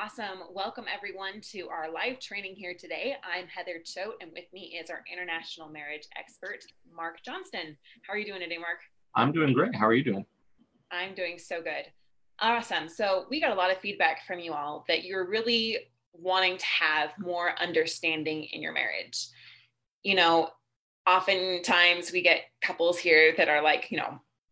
Awesome. Welcome everyone to our live training here today. I'm Heather Choate, and with me is our international marriage expert, Mark Johnston. How are you doing today, Mark? I'm doing great. How are you doing? I'm doing so good. Awesome. So we got a lot of feedback from you all that you're really wanting to have more understanding in your marriage. You know, oftentimes we get couples here that are like,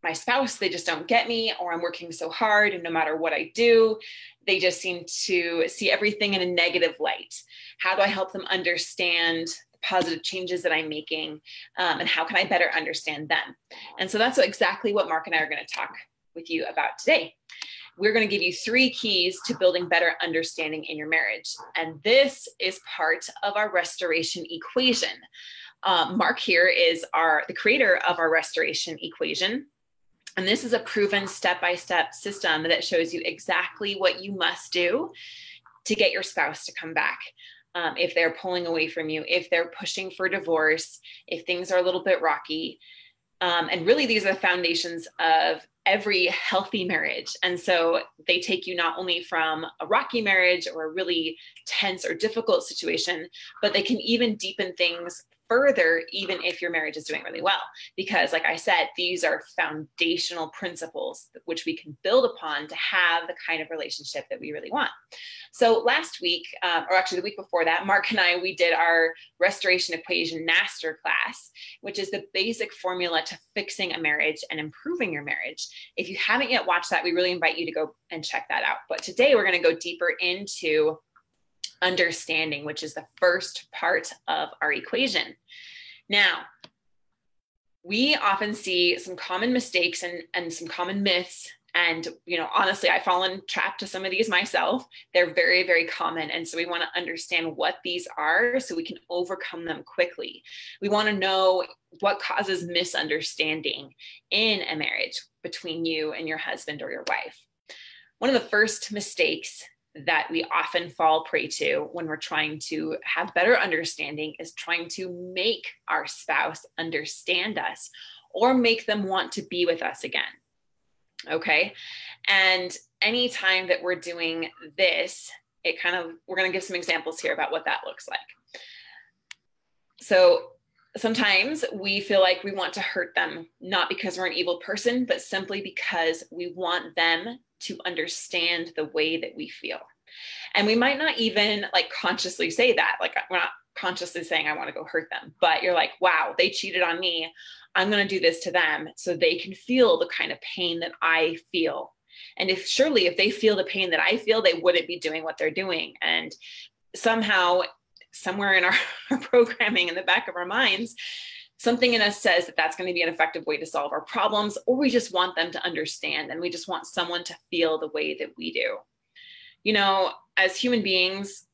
my spouse, they just don't get me, or I'm working so hard and no matter what I do, they just seem to see everything in a negative light. How do I help them understand the positive changes that I'm making? And how can I better understand them? And so that's exactly what Mark and I are going to talk with you about today. We're going to give you 3 keys to building better understanding in your marriage. And this is part of our restoration equation. Mark here is the creator of our restoration equation. And this is a proven step-by-step system that shows you exactly what you must do to get your spouse to come back. If they're pulling away from you, if they're pushing for divorce, if things are a little bit rocky. And really, these are the foundations of every healthy marriage. And so they take you not only from a rocky marriage or a really tense or difficult situation, but they can even deepen things further, even if your marriage is doing really well. Because like I said, these are foundational principles which we can build upon to have the kind of relationship that we really want. So last week, or actually the week before that, Mark and I, we did our restoration equation masterclass, which is the basic formula to fixing a marriage and improving your marriage. If you haven't yet watched that, we really invite you to go and check that out. But today we're going to go deeper into understanding, which is the first part of our equation. Now, we often see some common mistakes and some common myths. And, honestly, I've fallen trapped to some of these myself. They're very, very common. And so we want to understand what these are so we can overcome them quickly. We want to know what causes misunderstanding in a marriage between you and your husband or your wife. One of the first mistakes that we often fall prey to when we're trying to have better understanding is trying to make our spouse understand us or make them want to be with us again. Okay. And anytime that we're doing this, we're going to give some examples here about what that looks like. So sometimes we feel like we want to hurt them, not because we're an evil person, but simply because we want them to understand the way that we feel. And we might not even consciously say that, we're not consciously saying, I want to go hurt them, but you're like, wow, they cheated on me. I'm going to do this to them so they can feel the kind of pain that I feel. And if they feel the pain that I feel, they wouldn't be doing what they're doing. And somehow, somewhere in our programming in the back of our minds, something in us says that that's going to be an effective way to solve our problems, or we just want them to understand and we just want someone to feel the way that we do. As human beings,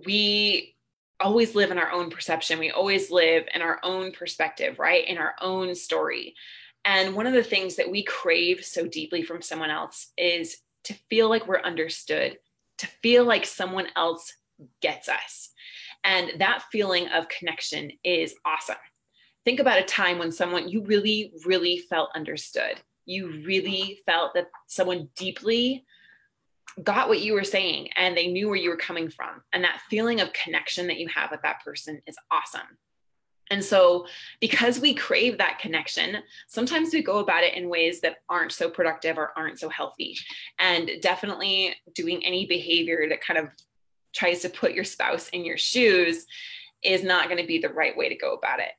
we always live in our own perception. We always live in our own perspective, right? In our own story. And one of the things that we crave so deeply from someone else is to feel like we're understood, to feel like someone else gets us. And that feeling of connection is awesome. Think about a time when you really, really felt understood. You really felt that someone deeply got what you were saying and they knew where you were coming from. And that feeling of connection that you have with that person is awesome. And so because we crave that connection, sometimes we go about it in ways that aren't so productive or aren't so healthy. And definitely doing any behavior that kind of tries to put your spouse in your shoes is not going to be the right way to go about it.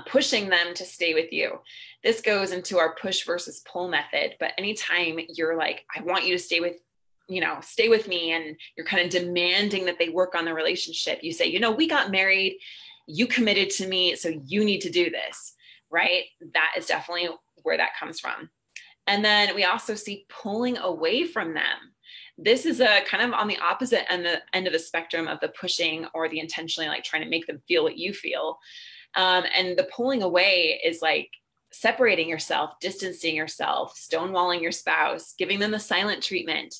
Pushing them to stay with you. This goes into our push versus pull method. But anytime you're like, I want you to stay with me, and you're kind of demanding that they work on the relationship, you say, we got married, you committed to me, so you need to do this, right? That is definitely where that comes from. And then we also see pulling away from them. This is a kind of on the opposite end of the spectrum of the pushing or the intentionally trying to make them feel what you feel. And the pulling away is like separating yourself, distancing yourself, stonewalling your spouse, giving them the silent treatment,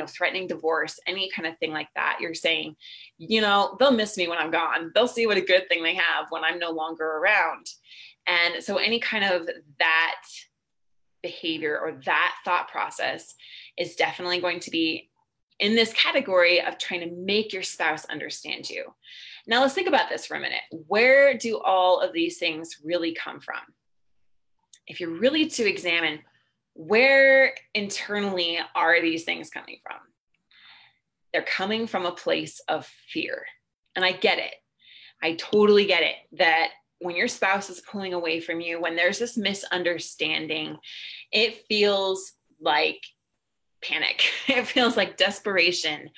threatening divorce, any kind of thing like that. You're saying, they'll miss me when I'm gone. They'll see what a good thing they have when I'm no longer around. And so any kind of that behavior or that thought process is definitely going to be in this category of trying to make your spouse understand you. Now let's think about this for a minute. Where do all of these things really come from? If you're really to examine where internally are these things coming from, they're coming from a place of fear. And I get it. I totally get it that when your spouse is pulling away from you, when there's this misunderstanding, it feels like panic. It feels like desperation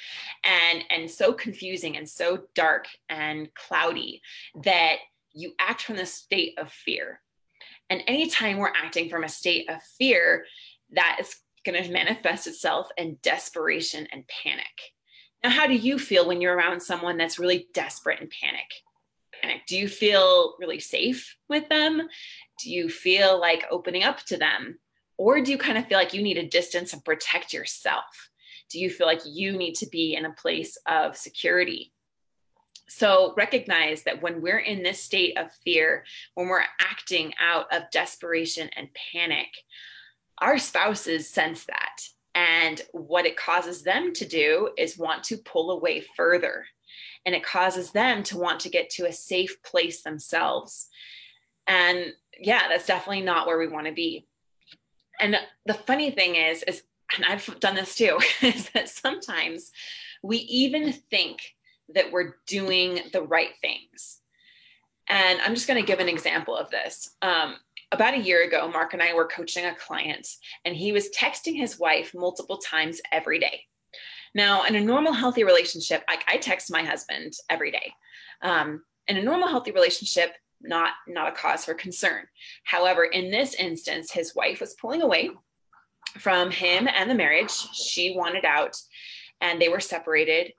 and so confusing and so dark and cloudy that you act from the state of fear. And anytime we're acting from a state of fear, that is going to manifest itself in desperation and panic. Now, how do you feel when you're around someone that's really desperate and panic? Do you feel really safe with them? Do you feel like opening up to them? Or do you kind of feel like you need a distance and protect yourself? Do you feel like you need to be in a place of security? So recognize that when we're in this state of fear, when we're acting out of desperation and panic, our spouses sense that. And what it causes them to do is want to pull away further. And it causes them to want to get to a safe place themselves. And yeah, that's definitely not where we want to be. And the funny thing is, and I've done this too, is that sometimes we even think that we're doing the right things. And I'm just going to give an example of this. About a year ago, Mark and I were coaching a client, and he was texting his wife multiple times every day. Now, in a normal, healthy relationship, I text my husband every day. In a normal, healthy relationship, not a cause for concern. However, in this instance, his wife was pulling away from him and the marriage. She wanted out, and they were separated.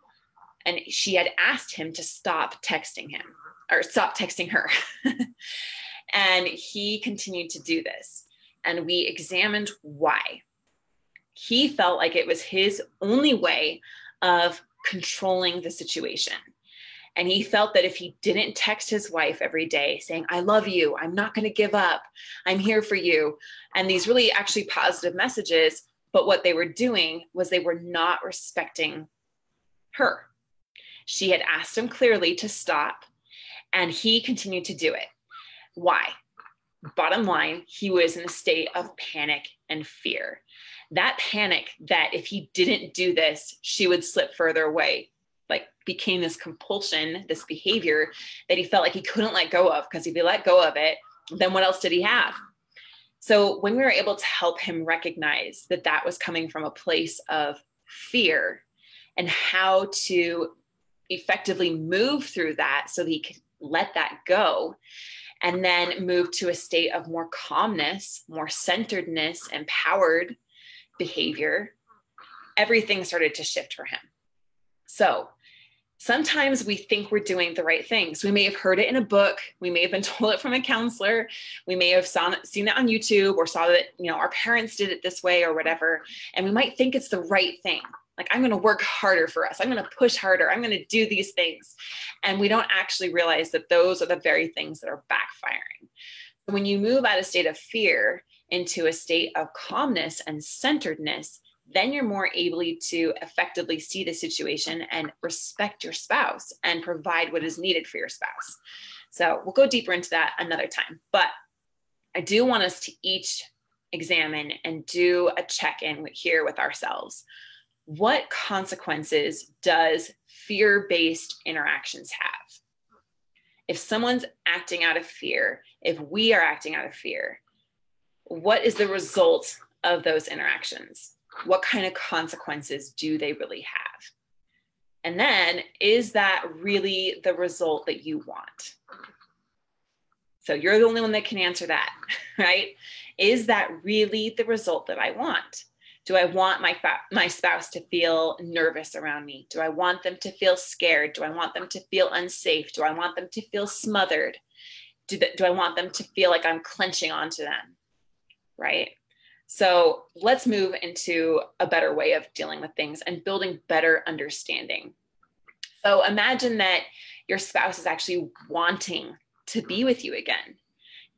And she had asked him to stop texting him or stop texting her. And he continued to do this. And we examined why. He felt like it was his only way of controlling the situation. And he felt that if he didn't text his wife every day saying, I love you, I'm not going to give up, I'm here for you, and these really actually positive messages, but what they were doing was they were not respecting her. She had asked him clearly to stop, and he continued to do it. Why? Bottom line, he was in a state of panic and fear. That panic that if he didn't do this, she would slip further away, like became this compulsion, this behavior that he felt like he couldn't let go of, because if he let go of it, then what else did he have? So when we were able to help him recognize that that was coming from a place of fear and how to effectively move through that so that he could let that go, and then move to a state of more calmness, more centeredness, empowered behavior, everything started to shift for him. So sometimes we think we're doing the right things. We may have heard it in a book. We may have been told it from a counselor. We may have seen it on YouTube or saw that, our parents did it this way or whatever. And we might think it's the right thing. Like, I'm going to work harder for us. I'm going to push harder. I'm going to do these things. And we don't actually realize that those are the very things that are backfiring. So when you move out of a state of fear into a state of calmness and centeredness, then you're more able to effectively see the situation and respect your spouse and provide what is needed for your spouse. So we'll go deeper into that another time. But I do want us to each examine and do a check-in here with ourselves. What consequences does fear-based interactions have? If someone's acting out of fear, if we are acting out of fear, what is the result of those interactions? What kind of consequences do they really have? And then, is that really the result that you want? So you're the only one that can answer that, right? Is that really the result that I want? Do I want my spouse to feel nervous around me? Do I want them to feel scared? Do I want them to feel unsafe? Do I want them to feel smothered? Do I want them to feel like I'm clenching onto them, right? So let's move into a better way of dealing with things and building better understanding. So imagine that your spouse is actually wanting to be with you again.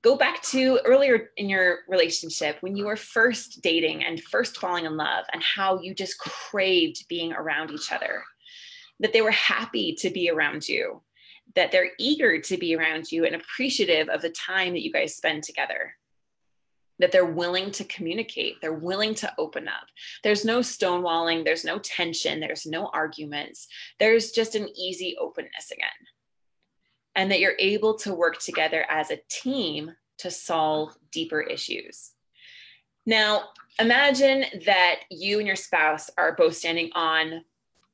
Go back to earlier in your relationship when you were first dating and first falling in love, and how you just craved being around each other, that they were happy to be around you, that they're eager to be around you and appreciative of the time that you guys spend together, that they're willing to communicate, they're willing to open up. There's no stonewalling, there's no tension, there's no arguments. There's just an easy openness again. And that you're able to work together as a team to solve deeper issues. Now, imagine that you and your spouse are both standing on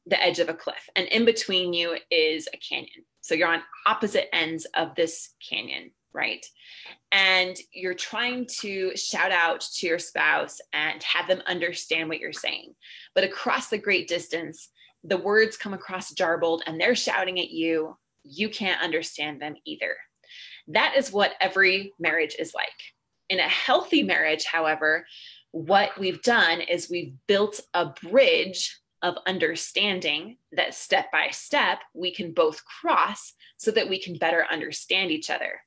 the edge of a cliff, and in between you is a canyon. So you're on opposite ends of this canyon, right? And you're trying to shout out to your spouse and have them understand what you're saying. But across the great distance, the words come across jarbled and they're shouting at you. You can't understand them either. That is what every marriage is like. In a healthy marriage, however, what we've done is we've built a bridge of understanding that step by step we can both cross so that we can better understand each other.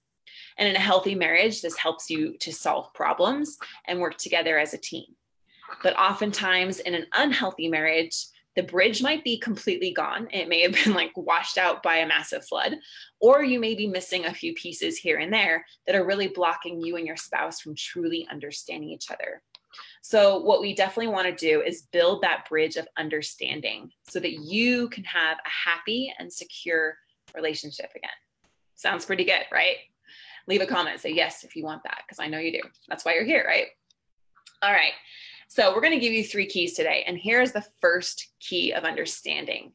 And in a healthy marriage, this helps you to solve problems and work together as a team. But oftentimes in an unhealthy marriage, the bridge might be completely gone. It may have been like washed out by a massive flood, or you may be missing a few pieces here and there that are really blocking you and your spouse from truly understanding each other. So what we definitely want to do is build that bridge of understanding so that you can have a happy and secure relationship again. Sounds pretty good, right? Leave a comment, say yes if you want that, because I know you do. That's why you're here, right? All right. So we're going to give you 3 keys today. And here's the first key of understanding.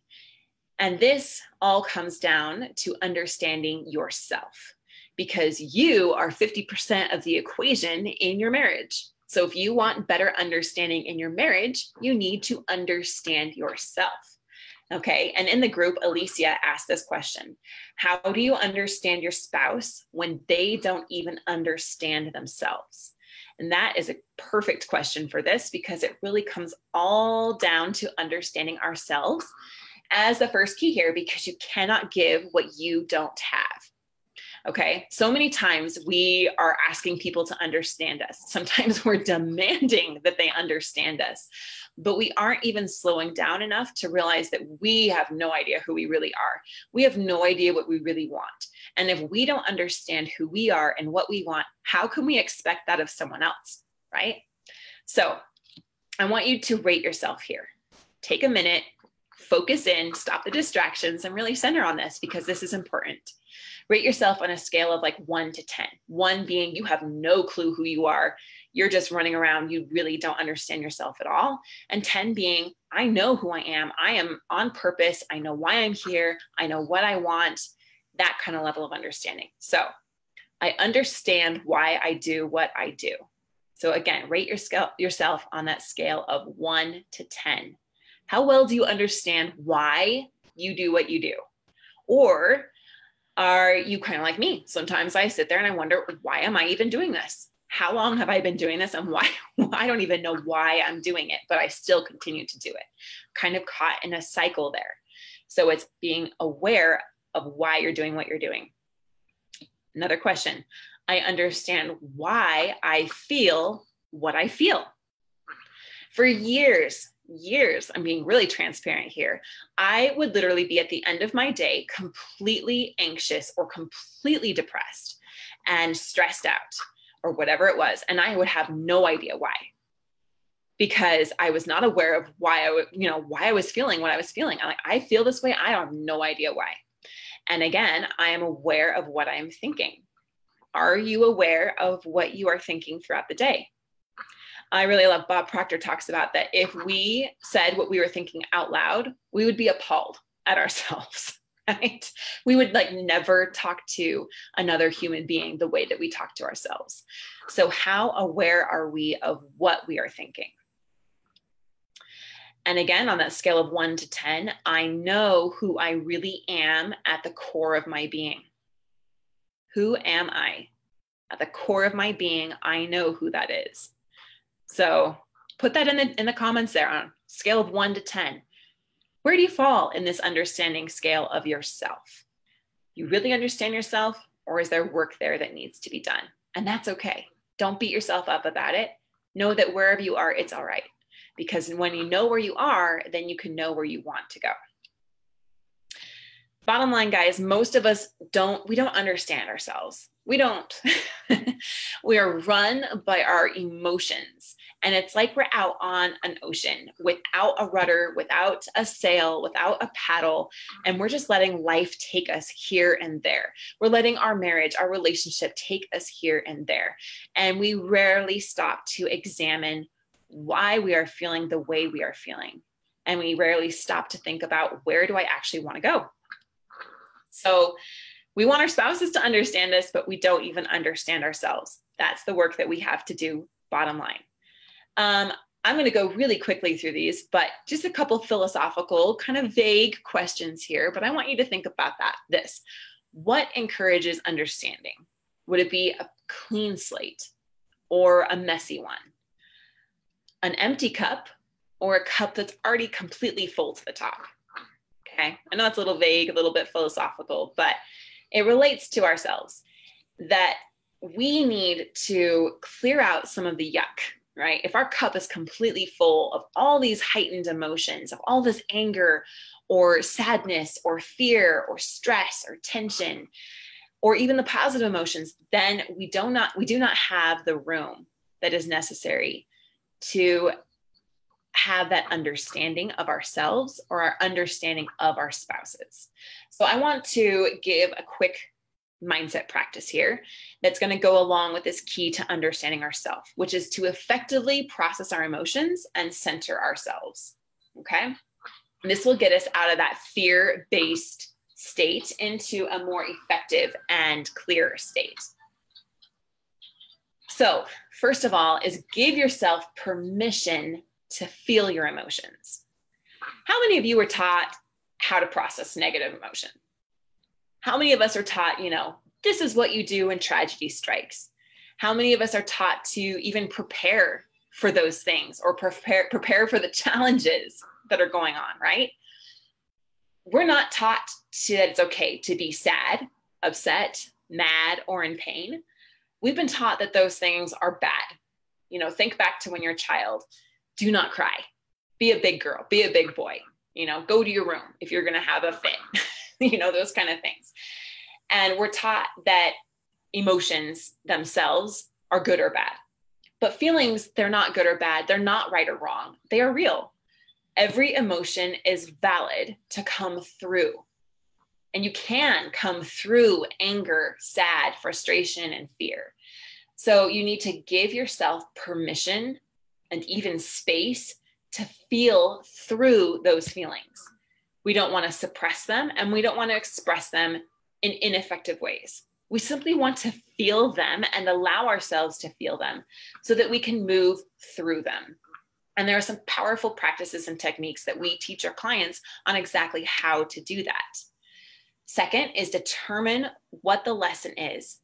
And this all comes down to understanding yourself, because you are 50% of the equation in your marriage. So if you want better understanding in your marriage, you need to understand yourself. Okay. And in the group, Alicia asked this question: how do you understand your spouse when they don't even understand themselves? And that is a perfect question for this, because it really comes all down to understanding ourselves as the first key here, because you cannot give what you don't have. Okay. So many times we are asking people to understand us. Sometimes we're demanding that they understand us, but we aren't even slowing down enough to realize that we have no idea who we really are. We have no idea what we really want. And if we don't understand who we are and what we want, how can we expect that of someone else? Right? So I want you to rate yourself here. Take a minute, focus in, stop the distractions, and really center on this, because this is important. Rate yourself on a scale of like 1 to 10. 1 being you have no clue who you are. You're just running around. You really don't understand yourself at all. And 10 being, I know who I am. I am on purpose. I know why I'm here. I know what I want. That kind of level of understanding. So I understand why I do what I do. So again, rate yourself on that scale of 1 to 10. How well do you understand why you do what you do? Or are you kind of like me? Sometimes I sit there and I wonder, why am I even doing this? How long have I been doing this? And why I don't even know why I'm doing it, but I still continue to do it. Kind of caught in a cycle there. So it's being aware of why you're doing what you're doing. Another question. I understand why I feel what I feel. For years, I'm being really transparent here, I would literally be at the end of my day completely anxious or completely depressed and stressed out or whatever it was. And I would have no idea why, because I was not aware of why I was feeling what I was feeling. I'm like, I feel this way. I have no idea why. And again, I am aware of what I'm thinking. Are you aware of what you are thinking throughout the day? I really love Bob Proctor talks about that. If we said what we were thinking out loud, we would be appalled at ourselves, right? We would like never talk to another human being the way that we talk to ourselves. So how aware are we of what we are thinking? And again, on that scale of 1 to 10, I know who I really am at the core of my being. Who am I? At the core of my being, I know who that is. So put that in the comments there on scale of 1 to 10. Where do you fall in this understanding scale of yourself? You really understand yourself, or is there work there that needs to be done? And that's okay. Don't beat yourself up about it. Know that wherever you are, it's all right. Because when you know where you are, then you can know where you want to go. Bottom line, guys, most of us we don't understand ourselves. We don't. We are run by our emotions. And it's like we're out on an ocean without a rudder, without a sail, without a paddle. And we're just letting life take us here and there. We're letting our marriage, our relationship take us here and there. And we rarely stop to examine why we are feeling the way we are feeling. And we rarely stop to think about, where do I actually want to go? So we want our spouses to understand us, but we don't even understand ourselves. That's the work that we have to do, bottom line. I'm going to go really quickly through these, but just a couple philosophical, kind of vague questions here, but I want you to think about this. What encourages understanding? Would it be a clean slate or a messy one? An empty cup or a cup that's already completely full to the top? Okay, I know it's a little vague, a little bit philosophical, but it relates to ourselves, that we need to clear out some of the yuck, right? If our cup is completely full of all these heightened emotions, of all this anger or sadness or fear or stress or tension, or even the positive emotions, then we do not have the room that is necessary to have that understanding of ourselves or our understanding of our spouses. So I want to give a quick mindset practice here that's going to go along with this key to understanding ourselves, which is to effectively process our emotions and center ourselves. Okay. And this will get us out of that fear-based state into a more effective and clearer state. So first of all is give yourself permission to feel your emotions. How many of you were taught how to process negative emotion? How many of us are taught, this is what you do when tragedy strikes? How many of us are taught to even prepare for those things or prepare for the challenges that are going on, right? We're not taught that it's okay to be sad, upset, mad, or in pain. We've been taught that those things are bad. Think back to when you're a child. Do not cry. Be a big girl. Be a big boy. Go to your room if you're going to have a fit. Those kind of things. And we're taught that emotions themselves are good or bad. But feelings, they're not good or bad. They're not right or wrong. They are real. Every emotion is valid to come through. And you can come through anger, sad, frustration, and fear. So you need to give yourself permission and even space to feel through those feelings. We don't want to suppress them and we don't want to express them in ineffective ways. We simply want to feel them and allow ourselves to feel them so that we can move through them. And there are some powerful practices and techniques that we teach our clients on exactly how to do that. Second is determine what the lesson is.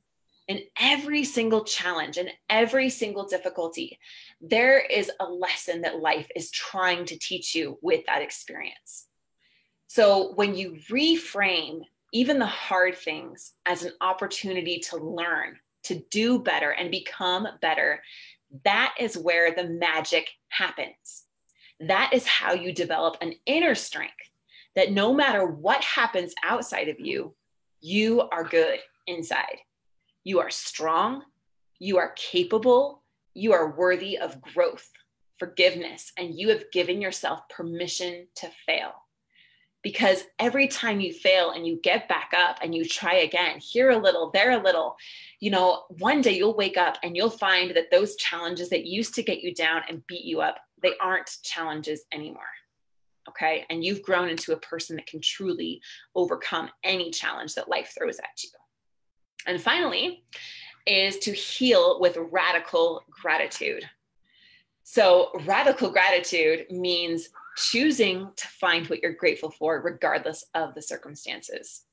In every single challenge and every single difficulty, there is a lesson that life is trying to teach you with that experience. So when you reframe even the hard things as an opportunity to learn, to do better and become better, that is where the magic happens. That is how you develop an inner strength that no matter what happens outside of you, you are good inside. You are strong, you are capable, you are worthy of growth, forgiveness, and you have given yourself permission to fail. Because every time you fail and you get back up and you try again, here a little, there a little, one day you'll wake up and you'll find that those challenges that used to get you down and beat you up, they aren't challenges anymore. Okay. And you've grown into a person that can truly overcome any challenge that life throws at you. And finally, is to heal with radical gratitude. So radical gratitude means choosing to find what you're grateful for, regardless of the circumstances.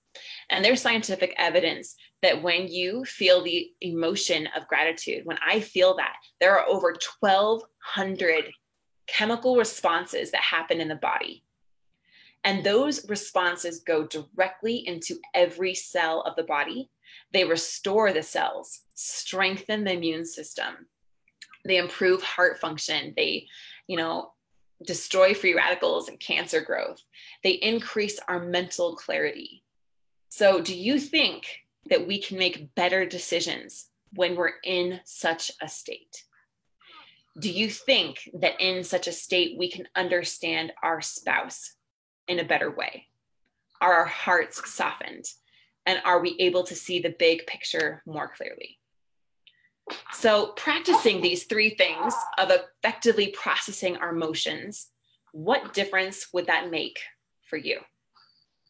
And there's scientific evidence that when you feel the emotion of gratitude, when I feel that, there are over 1,200 chemical responses that happen in the body. And those responses go directly into every cell of the body. They restore the cells, strengthen the immune system. They improve heart function. They, destroy free radicals and cancer growth. They increase our mental clarity. So do you think that we can make better decisions when we're in such a state? Do you think that in such a state we can understand our spouse in a better way? Are our hearts softened? And are we able to see the big picture more clearly? So practicing these three things of effectively processing our emotions, what difference would that make for you?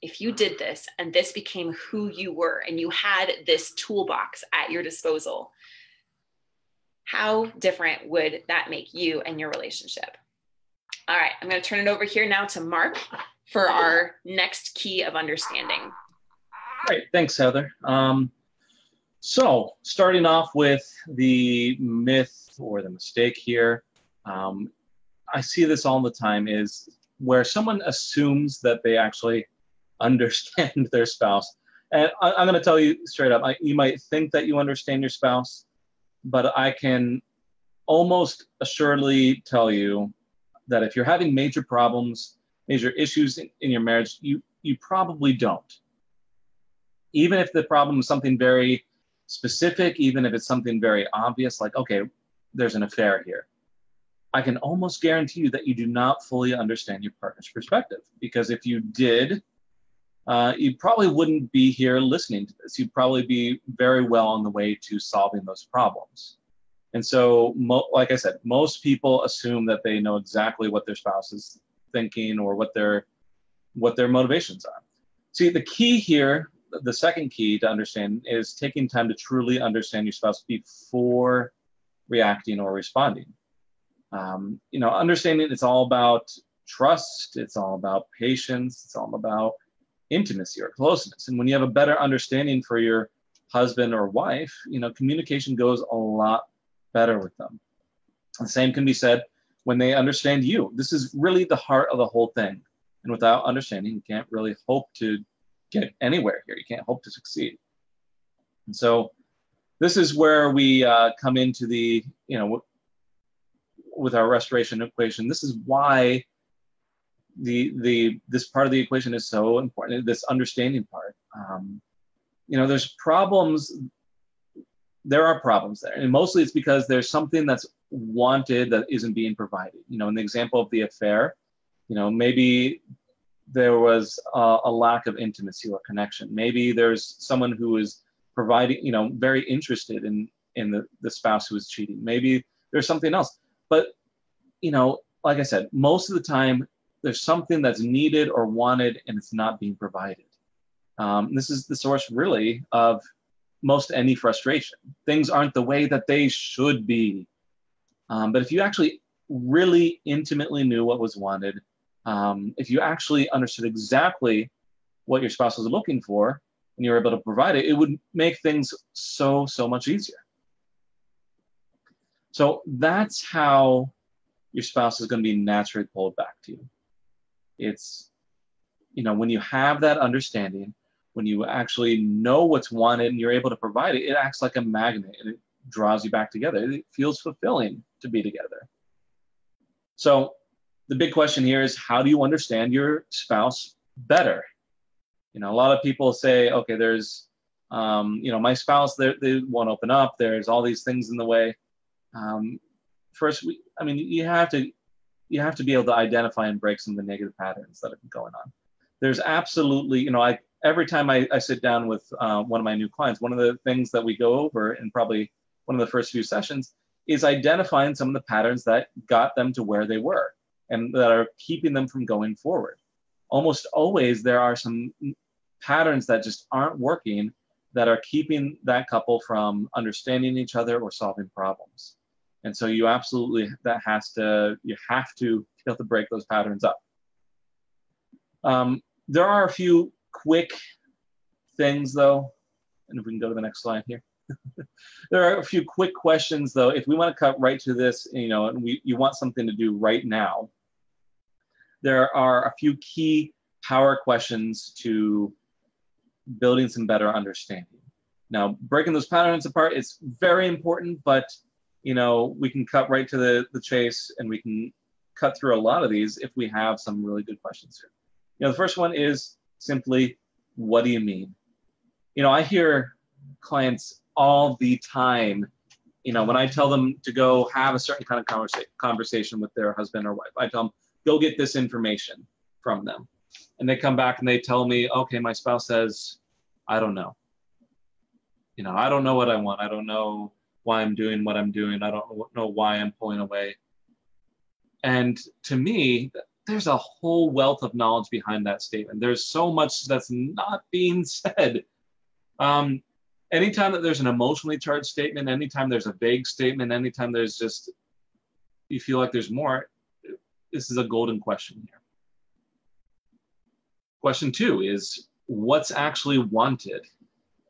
If you did this and this became who you were and you had this toolbox at your disposal, how different would that make you and your relationship? All right, I'm going to turn it over here now to Mark for our next key of understanding. Great, thanks, Heather. So starting off with the myth or the mistake here, I see this all the time, is where someone assumes that they actually understand their spouse. And I'm going to tell you straight up, you might think that you understand your spouse, but I can almost assuredly tell you that if you're having major problems, major issues in your marriage, you probably don't. Even if the problem is something very specific, even if it's something very obvious, like, okay, there's an affair here, I can almost guarantee you that you do not fully understand your partner's perspective. Because if you did, you probably wouldn't be here listening to this. You'd probably be very well on the way to solving those problems. And so, like I said, most people assume that they know exactly what their spouse is thinking or what their motivations are. See, the key here, the second key to understand, is taking time to truly understand your spouse before reacting or responding. Understanding it's all about trust, it's all about patience, it's all about intimacy or closeness. And when you have a better understanding for your husband or wife, communication goes a lot better with them. The same can be said when they understand you. This is really the heart of the whole thing. And without understanding, you can't really hope to get anywhere here. You can't hope to succeed. And so this is where we come into the, with our restoration equation. This is why this part of the equation is so important, this understanding part. There's problems. There are problems there. And mostly it's because there's something that's wanted that isn't being provided. In the example of the affair, maybe there was a lack of intimacy or connection. Maybe there's someone who is providing, very interested in the spouse who is cheating. Maybe there's something else. But, like I said, most of the time there's something that's needed or wanted and it's not being provided. This is the source really of most any frustration. Things aren't the way that they should be. But if you actually really intimately knew what was wanted, if you actually understood exactly what your spouse was looking for and you were able to provide it, it would make things so much easier. So that's how your spouse is going to be naturally pulled back to you. It's, when you have that understanding, when you actually know what's wanted and you're able to provide it, it acts like a magnet and it draws you back together. It feels fulfilling to be together. So the big question here is, how do you understand your spouse better? A lot of people say, okay, there's, my spouse, they won't open up. There's all these things in the way. First, you have to be able to identify and break some of the negative patterns that have been going on. There's absolutely, every time I sit down with one of my new clients, one of the things that we go over in probably one of the first few sessions is identifying some of the patterns that got them to where they were and that are keeping them from going forward. Almost always there are some patterns that just aren't working that are keeping that couple from understanding each other or solving problems. And so you have to be able to break those patterns up. There are a few quick things though, and if we can go to the next slide here. There are a few quick questions though. If we want to cut right to this, and you want something to do right now, there are a few key power questions to building some better understanding. Now, breaking those patterns apart is very important, but we can cut right to the chase, and we can cut through a lot of these if we have some really good questions here. The first one is simply, what do you mean? I hear clients all the time, when I tell them to go have a certain kind of conversation with their husband or wife, I tell them, go get this information from them. And they come back and they tell me, okay, my spouse says, I don't know. I don't know what I want. I don't know why I'm doing what I'm doing. I don't know why I'm pulling away. And to me, there's a whole wealth of knowledge behind that statement. There's so much that's not being said. Anytime that there's an emotionally charged statement, anytime there's a vague statement, anytime there's just, you feel like there's more, this is a golden question here. Question 2 is, what's actually wanted?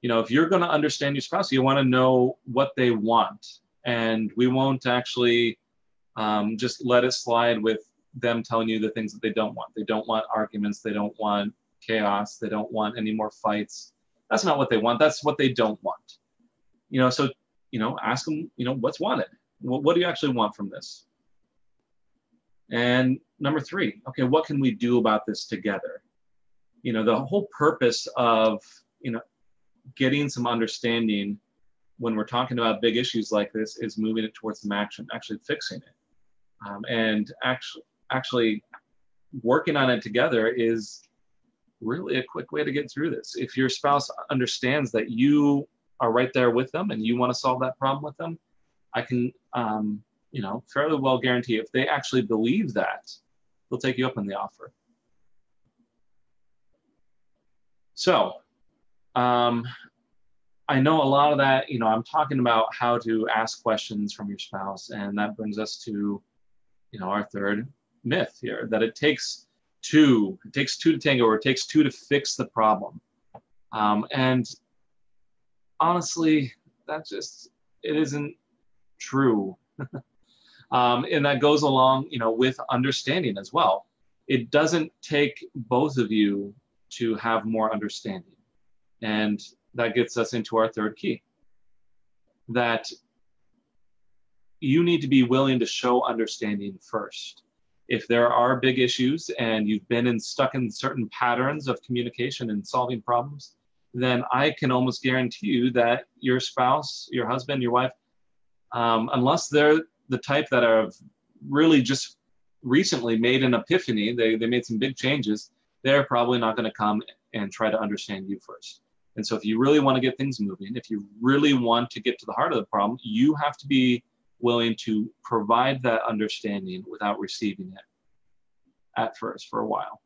If you're going to understand your spouse, you want to know what they want. And we won't actually just let it slide with them telling you the things that they don't want. They don't want arguments. They don't want chaos. They don't want any more fights. That's not what they want. That's what they don't want. So, ask them, what's wanted? What do you actually want from this? And number 3, okay, what can we do about this together? The whole purpose of, getting some understanding when we're talking about big issues like this is moving it towards some action, actually fixing it. And actually working on it together is really a quick way to get through this. If your spouse understands that you are right there with them and you want to solve that problem with them, I can, fairly well guarantee if they actually believe that, they'll take you up on the offer. So, I know a lot of that, I'm talking about how to ask questions from your spouse, and that brings us to, our third myth here, that it takes two to tango, or it takes 2 to fix the problem. And honestly, it isn't true. And that goes along, with understanding as well. It doesn't take both of you to have more understanding. And that gets us into our third key, that you need to be willing to show understanding first. If there are big issues and you've been stuck in certain patterns of communication and solving problems, then I can almost guarantee you that your spouse, your husband, your wife, unless they're the type that have really just recently made an epiphany, they made some big changes, they're probably not going to come and try to understand you first. And so if you really want to get things moving, if you really want to get to the heart of the problem, you have to be willing to provide that understanding without receiving it at first for a while.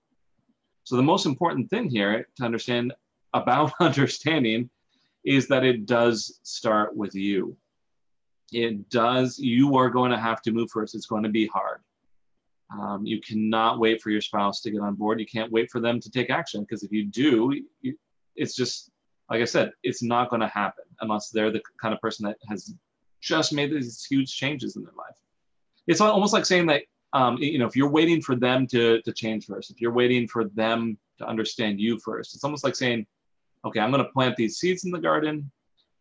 So the most important thing here to understand about understanding is that it does start with you. It does. You are going to have to move first. It's going to be hard. You cannot wait for your spouse to get on board. You can't wait for them to take action, because if you do, it's just, like I said, it's not going to happen unless they're the kind of person that has just made these huge changes in their life. It's almost like saying that, if you're waiting for them to change first, if you're waiting for them to understand you first, it's almost like saying, okay, I'm going to plant these seeds in the garden.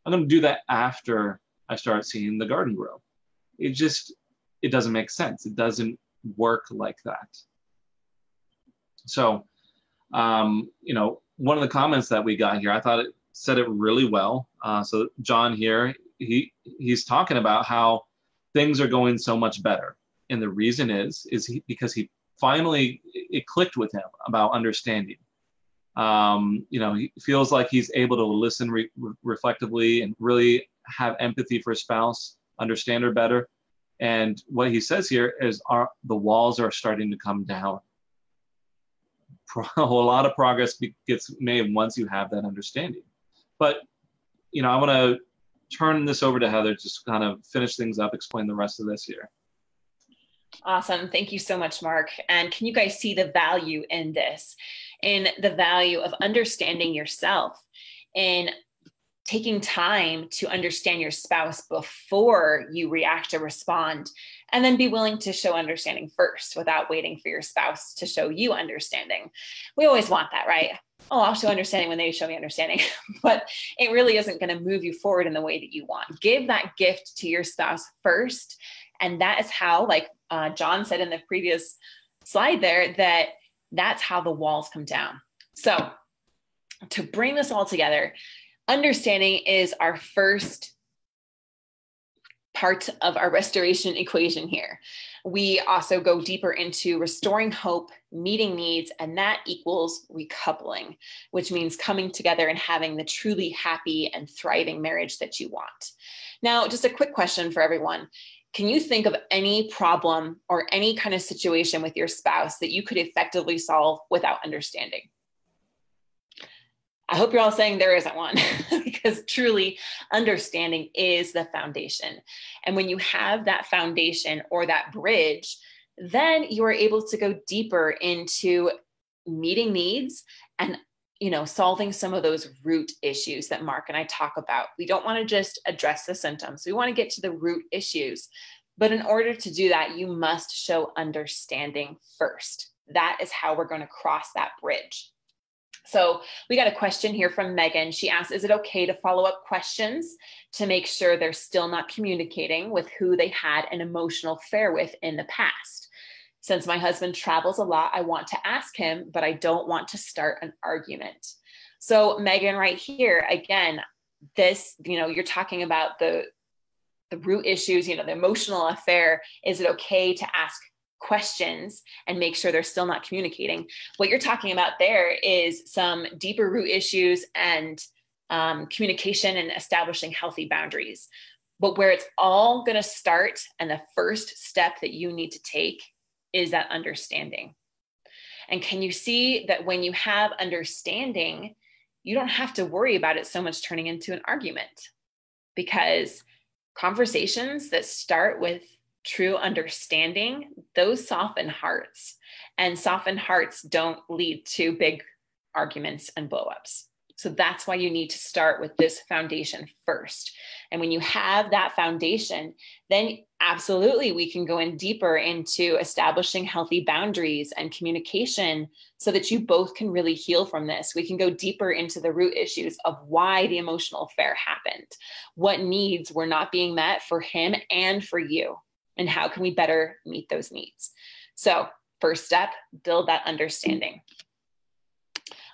I'm going to do that after I start seeing the garden grow. It doesn't make sense. It doesn't work like that. So, one of the comments that we got here, I thought it said it really well. So John here, he's talking about how things are going so much better. And the reason because he finally, it clicked with him about understanding. He feels like he's able to listen reflectively and really have empathy for his spouse, understand her better. And what he says here is the walls are starting to come down. A lot of progress gets made once you have that understanding. But, I want to turn this over to Heather, just kind of finish things up, explain the rest of this here. Awesome. Thank you so much, Mark. And can you guys see the value in this, in the value of understanding yourself and taking time to understand your spouse before you react or respond? And then be willing to show understanding first without waiting for your spouse to show you understanding. We always want that, right? Oh, I'll show understanding when they show me understanding, but it really isn't going to move you forward in the way that you want. Give that gift to your spouse first. And that is how, like John said in the previous slide there, that's how the walls come down. So to bring this all together, understanding is our first part of our restoration equation here. We also go deeper into restoring hope, meeting needs, and that equals recoupling, which means coming together and having the truly happy and thriving marriage that you want. Now, just a quick question for everyone. Can you think of any problem or any kind of situation with your spouse that you could effectively solve without understanding? I hope you're all saying there isn't one, because truly understanding is the foundation. And when you have that foundation or that bridge, then you are able to go deeper into meeting needs and solving some of those root issues that Mark and I talk about. We don't want to just address the symptoms. We want to get to the root issues. But in order to do that, you must show understanding first. That is how we're going to cross that bridge. So we got a question here from Megan. She asked, is it okay to follow up questions to make sure they're still not communicating with who they had an emotional affair with in the past? Since my husband travels a lot, I want to ask him, but I don't want to start an argument. So Megan, right here, again, this, you're talking about the root issues, the emotional affair. Is it okay to ask questions and make sure they're still not communicating? What you're talking about there is some deeper root issues and communication and establishing healthy boundaries. But where it's all going to start, and the first step that you need to take, is that understanding. And can you see that when you have understanding, you don't have to worry about it so much turning into an argument? Because conversations that start with true understanding, those soften hearts, and softened hearts don't lead to big arguments and blowups. So that's why you need to start with this foundation first. And when you have that foundation, then absolutely we can go in deeper into establishing healthy boundaries and communication so that you both can really heal from this. We can go deeper into the root issues of why the emotional affair happened, what needs were not being met for him and for you, and how can we better meet those needs? So first step, build that understanding.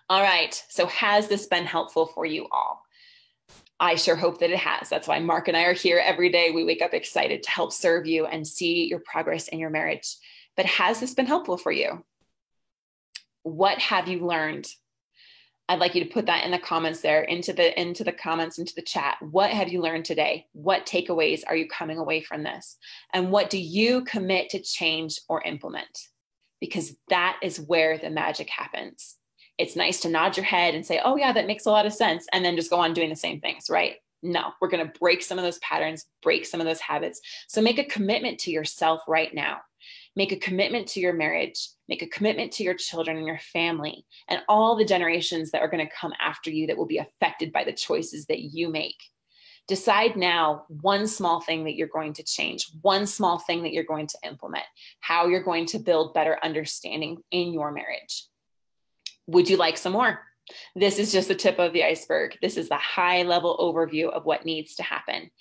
All right, so has this been helpful for you all? I sure hope that it has. That's why Mark and I are here every day. We wake up excited to help serve you and see your progress in your marriage. But has this been helpful for you? What have you learned? I'd like you to put that in the comments there, into the comments, into the chat. What have you learned today? What takeaways are you coming away from this? And what do you commit to change or implement? Because that is where the magic happens. It's nice to nod your head and say, oh yeah, that makes a lot of sense. And then just go on doing the same things, right? No, we're going to break some of those patterns, break some of those habits. So make a commitment to yourself right now. Make a commitment to your marriage, make a commitment to your children and your family and all the generations that are going to come after you that will be affected by the choices that you make. Decide now one small thing that you're going to change, one small thing that you're going to implement, how you're going to build better understanding in your marriage. Would you like some more? This is just the tip of the iceberg. This is the high level overview of what needs to happen.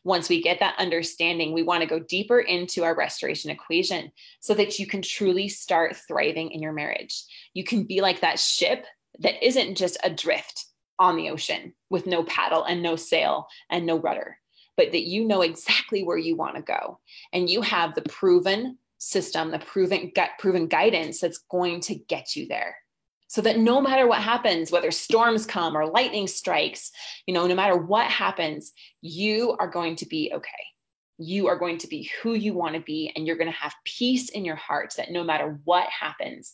Once we get that understanding, we want to go deeper into our restoration equation so that you can truly start thriving in your marriage. You can be like that ship that isn't just adrift on the ocean with no paddle and no sail and no rudder, but that you know exactly where you want to go. And you have the proven system, the proven guidance that's going to get you there. So that no matter what happens, whether storms come or lightning strikes, no matter what happens, you are going to be okay. You are going to be who you want to be, and you're going to have peace in your heart that no matter what happens,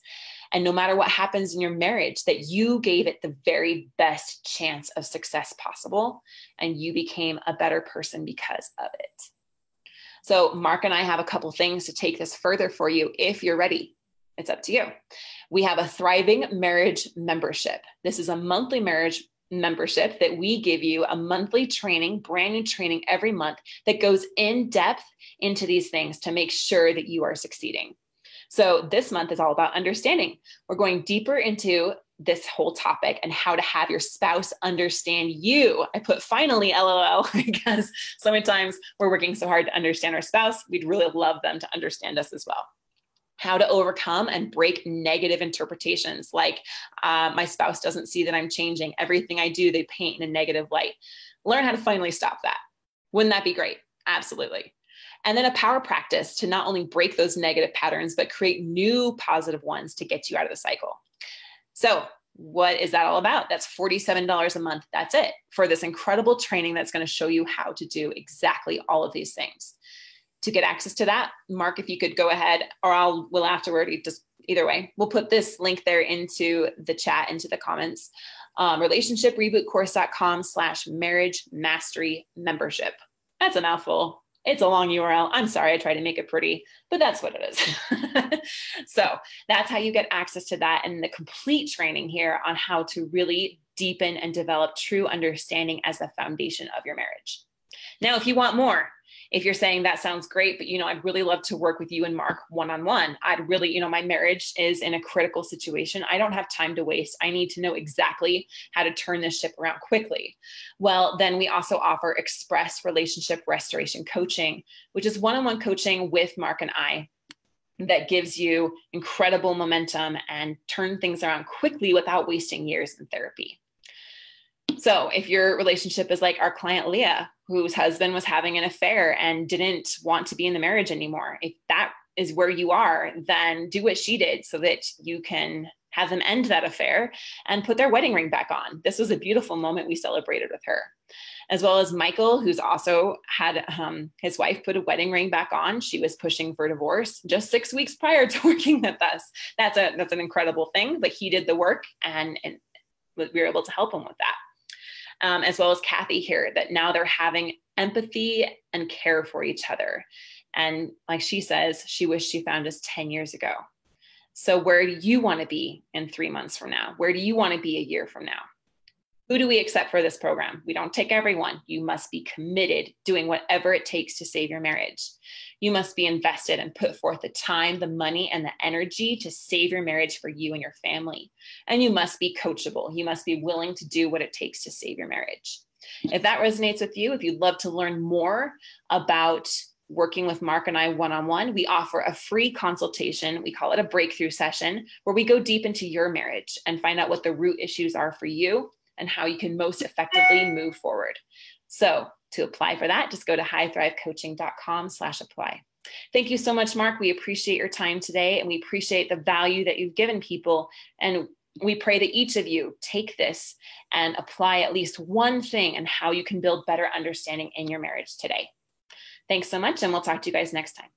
and no matter what happens in your marriage, that you gave it the very best chance of success possible, and you became a better person because of it. So Mark and I have a couple things to take this further for you if you're ready. It's up to you. We have a Thriving Marriage membership. This is a monthly marriage membership that we give you a monthly training, brand new training every month that goes in depth into these things to make sure that you are succeeding. So this month is all about understanding. We're going deeper into this whole topic and how to have your spouse understand you. I put finally LOL because so many times we're working so hard to understand our spouse. We'd really love them to understand us as well. How to overcome and break negative interpretations like my spouse doesn't see that I'm changing. Everything I do, they paint in a negative light. Learn how to finally stop that. Wouldn't that be great? Absolutely. And then a power practice to not only break those negative patterns, but create new positive ones to get you out of the cycle. So what is that all about? That's $47 a month. That's it for this incredible training that's going to show you how to do exactly all of these things. To get access to that, Mark, if you could go ahead, or we'll afterward, just either way, we'll put this link there into the chat, into the comments, relationshiprebootcourse.com/marriage mastery membership. That's a mouthful. It's a long URL. I'm sorry, I tried to make it pretty, but that's what it is. So that's how you get access to that and the complete training here on how to really deepen and develop true understanding as the foundation of your marriage. Now, if you want more, if you're saying that sounds great, but I'd really love to work with you and Mark one-on-one. I'd really, my marriage is in a critical situation. I don't have time to waste. I need to know exactly how to turn this ship around quickly. Well, then we also offer express relationship restoration coaching, which is one-on-one coaching with Mark and I that gives you incredible momentum and turn things around quickly without wasting years in therapy. So if your relationship is like our client, Leah, whose husband was having an affair and didn't want to be in the marriage anymore, if that is where you are, then do what she did so that you can have them end that affair and put their wedding ring back on. This was a beautiful moment we celebrated with her. As well as Michael, who's also had his wife put a wedding ring back on. She was pushing for divorce just 6 weeks prior to working with us. That's an incredible thing, but he did the work and we were able to help him with that. As well as Kathy here, that now they're having empathy and care for each other. And like she says, she wished she found us 10 years ago. So where do you want to be in 3 months from now? Where do you want to be a year from now? Who do we accept for this program? We don't take everyone. You must be committed, doing whatever it takes to save your marriage. You must be invested and put forth the time, the money, and the energy to save your marriage for you and your family. And you must be coachable. You must be willing to do what it takes to save your marriage. If that resonates with you, if you'd love to learn more about working with Mark and I one-on-one, we offer a free consultation. We call it a breakthrough session, where we go deep into your marriage and find out what the root issues are for you and how you can most effectively move forward. So to apply for that, just go to highthrivecoaching.com/apply. Thank you so much, Mark. We appreciate your time today, and we appreciate the value that you've given people. And we pray that each of you take this and apply at least one thing and how you can build better understanding in your marriage today. Thanks so much, and we'll talk to you guys next time.